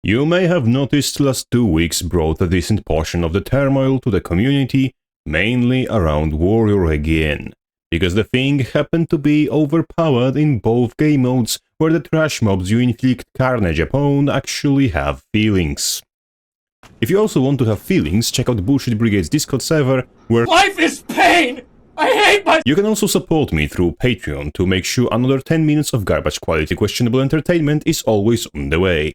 You may have noticed last 2 weeks brought a decent portion of the turmoil to the community, mainly around Warrior again, because the thing happened to be overpowered in both game modes where the trash mobs you inflict carnage upon actually have feelings. If you also want to have feelings, check out Bullshit Brigade's Discord server where life is pain! I hate my— You can also support me through Patreon to make sure another 10 minutes of garbage quality questionable entertainment is always on the way.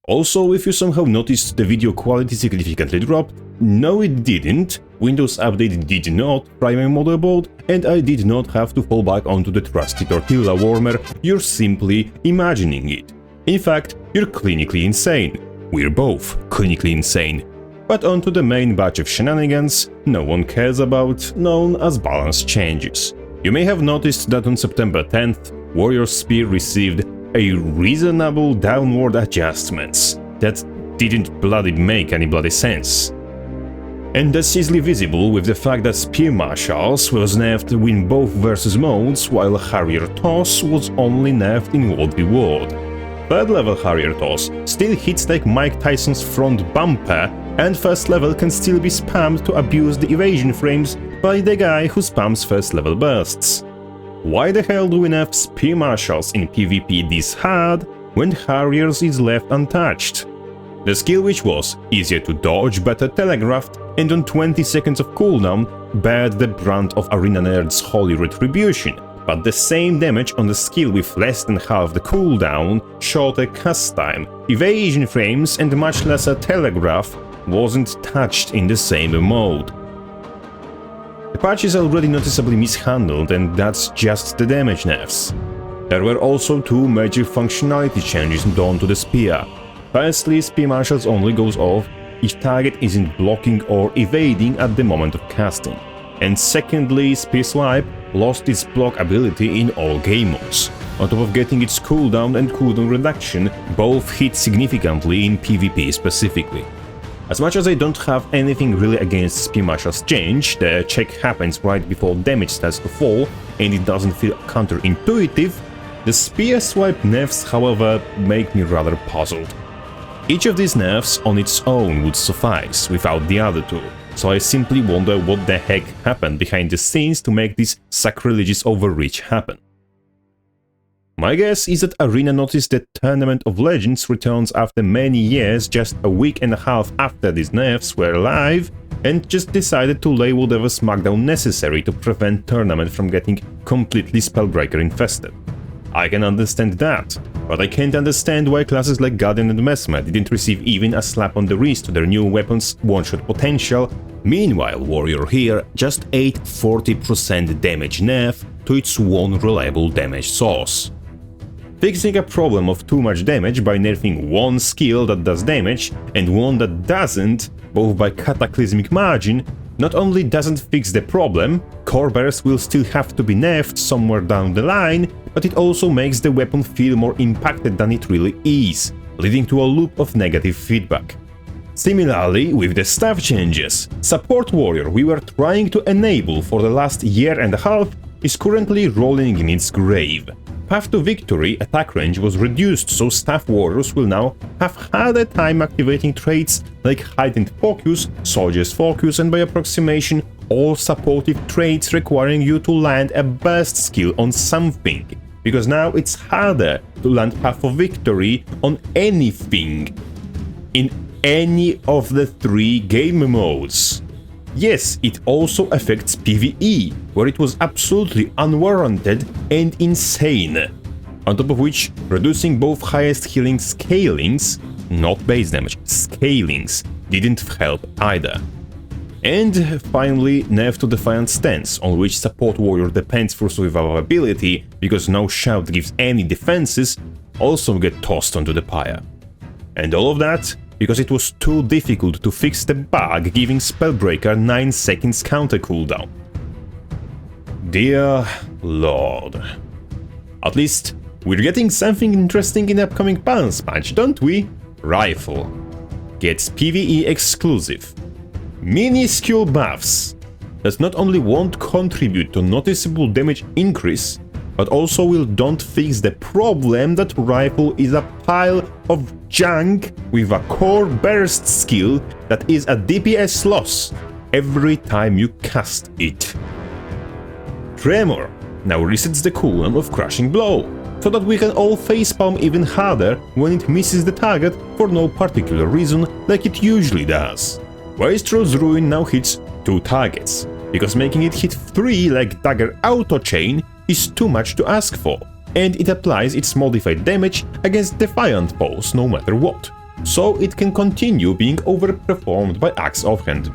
Also, if you somehow noticed the video quality significantly dropped, no it didn't, Windows Update did not fry my motherboard, and I did not have to fall back onto the trusty tortilla warmer, you're simply imagining it. In fact, you're clinically insane. We're both clinically insane. But onto the main batch of shenanigans no one cares about, known as balance changes. You may have noticed that on September 10th, Warrior Spear received a reasonable downward adjustments that didn't bloody make any bloody sense. And that's easily visible with the fact that Spear Marshals was nerfed in both versus modes, while Harrier Toss was only nerfed in World v World. Third level Harrier Toss still hits like Mike Tyson's front bumper, and first level can still be spammed to abuse the evasion frames by the guy who spams first level bursts. Why the hell do we nerf Spear Marshals in PvP this hard when Harriers is left untouched? The skill which was easier to dodge, better telegraphed, and on 20 seconds of cooldown bared the brunt of Arena Nerd's holy retribution, but the same damage on the skill with less than half the cooldown, shorter cast time, evasion frames and much lesser telegraph wasn't touched in the same mode. The patch is already noticeably mishandled, and that's just the damage nerfs. There were also two major functionality changes done to the spear. Firstly, Spear Marshals only goes off if target isn't blocking or evading at the moment of casting. And secondly, Spear Swipe lost its block ability in all game modes. On top of getting its cooldown and cooldown reduction, both hit significantly in PvP specifically. As much as I don't have anything really against Spear Marshal's change, the check happens right before damage starts to fall and it doesn't feel counterintuitive, the Spear Swipe nerfs, however, make me rather puzzled. Each of these nerfs on its own would suffice without the other two, so I simply wonder what the heck happened behind the scenes to make this sacrilegious overreach happen. My guess is that Arena noticed that Tournament of Legends returns after many years just a week and a half after these nerfs were live, and just decided to lay whatever smackdown necessary to prevent tournament from getting completely Spellbreaker infested. I can understand that, but I can't understand why classes like Guardian and Mesmer didn't receive even a slap on the wrist to their new weapons' one-shot potential. Meanwhile, Warrior here just ate 40% damage nerf to its one reliable damage source. Fixing a problem of too much damage by nerfing one skill that does damage and one that doesn't, both by cataclysmic margin, not only doesn't fix the problem, core bears will still have to be nerfed somewhere down the line, but it also makes the weapon feel more impacted than it really is, leading to a loop of negative feedback. Similarly, with the staff changes, Support Warrior we were trying to enable for the last year and a half is currently rolling in its grave. Path to Victory attack range was reduced, so Staff Warriors will now have harder time activating traits like Heightened Focus, Soldier's Focus, and by approximation all supportive traits requiring you to land a burst skill on something, because now it's harder to land Path of Victory on anything in any of the 3 game modes. Yes, it also affects PvE, where it was absolutely unwarranted and insane. On top of which, reducing both highest healing scalings, not base damage, scalings, didn't help either. And finally, nerf to Defiant Stance, on which Support Warrior depends for survivability, because no shout gives any defenses, also get tossed onto the pyre. And all of that because it was too difficult to fix the bug giving Spellbreaker 9 seconds counter cooldown. Dear Lord. At least we're getting something interesting in the upcoming balance patch, don't we? Rifle gets PvE exclusive. Minuscule buffs that not only won't contribute to noticeable damage increase, but also don't fix the problem that rifle is a pile of junk with a core burst skill that is a DPS loss every time you cast it. Tremor now resets the cooldown of Crushing Blow, so that we can all facepalm even harder when it misses the target for no particular reason like it usually does. Wastrel's Ruin now hits 2 targets, because making it hit 3 like Dagger Auto Chain is too much to ask for, and it applies its modified damage against Defiant foes no matter what, so it can continue being overperformed by Axe Offhand.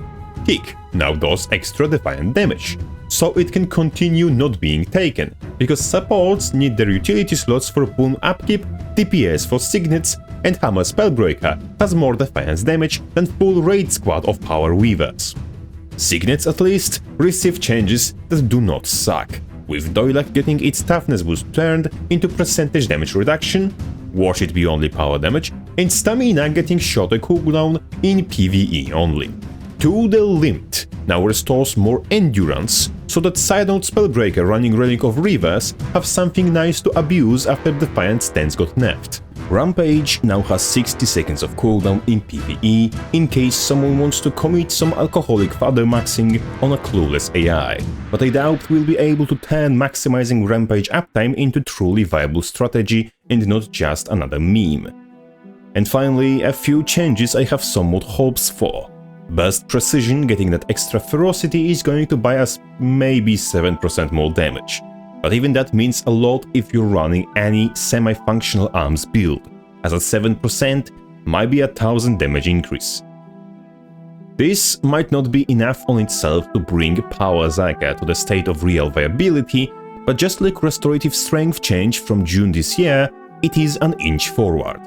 Kick now does extra Defiant damage, so it can continue not being taken, because supports need their utility slots for boon upkeep, DPS for Signets, and Hammer Spellbreaker has more Defiance damage than full raid squad of Power Weavers. Signets at least receive changes that do not suck, with Doilak getting its toughness boost turned into percentage damage reduction, Wash It be only power damage, and Stamina getting shorter cooldown in PvE only. To the Limped now restores more endurance, so that Side-Note Spellbreaker running Relic of Rivers have something nice to abuse after Defiant stance got nerfed. Rampage now has 60 seconds of cooldown in PvE, in case someone wants to commit some alcoholic further maxing on a clueless AI, but I doubt we'll be able to turn maximizing Rampage uptime into truly viable strategy and not just another meme. And finally, a few changes I have somewhat hopes for. Burst Precision getting that extra ferocity is going to buy us maybe 7% more damage, but even that means a lot if you're running any semi-functional arms build, as a 7% might be a 1000 damage increase. This might not be enough on itself to bring Power Zaka to the state of real viability, but just like Restorative Strength change from June this year, it is an inch forward.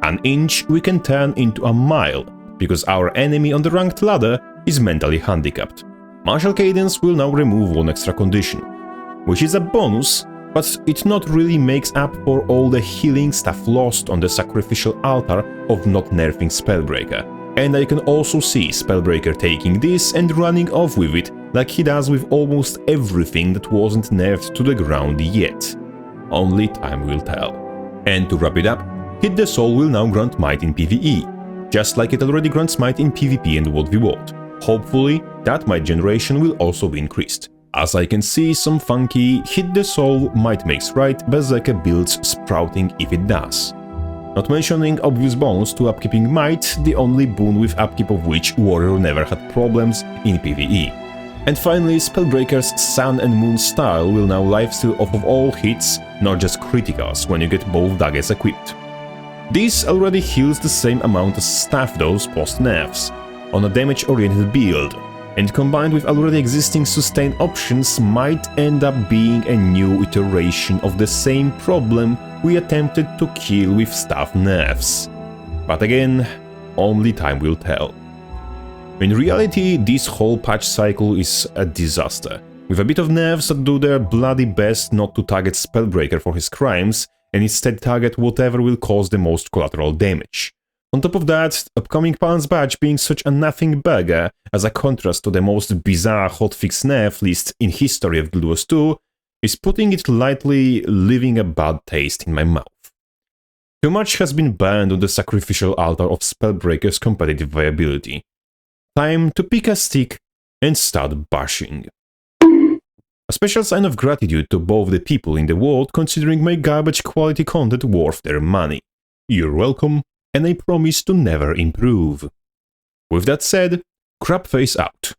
An inch we can turn into a mile, because our enemy on the ranked ladder is mentally handicapped. Martial Cadence will now remove one extra condition, which is a bonus, but it not really makes up for all the healing stuff lost on the sacrificial altar of not nerfing Spellbreaker. And I can also see Spellbreaker taking this and running off with it like he does with almost everything that wasn't nerfed to the ground yet. Only time will tell. And to wrap it up, Hit the Soul will now grant Might in PvE, just like it already grants Might in PvP and World v World. Hopefully, that Might generation will also be increased, as I can see some funky Hit the Soul Might makes right Berserker builds sprouting if it does. Not mentioning obvious bonus to upkeeping Might, the only boon with upkeep of which Warrior never had problems in PvE. And finally, Spellbreaker's Sun and Moon style will now lifesteal off of all hits, not just criticals, when you get both daggers equipped. This already heals the same amount as Staff Dose post-nerfs, on a damage-oriented build, and combined with already existing sustain options might end up being a new iteration of the same problem we attempted to kill with Staff nerfs. But again, only time will tell. In reality, this whole patch cycle is a disaster, with a bit of nerfs that do their bloody best not to target Spellbreaker for his crimes, and instead target whatever will cause the most collateral damage. On top of that, upcoming Pan's Badge being such a nothing burger as a contrast to the most bizarre hotfix nerf list in history of GW2 is, putting it lightly, leaving a bad taste in my mouth. Too much has been burned on the sacrificial altar of Spellbreaker's competitive viability. Time to pick a stick and start bashing. A special sign of gratitude to both the people in the world considering my garbage quality content worth their money. You're welcome, and I promise to never improve. With that said, Crabface out.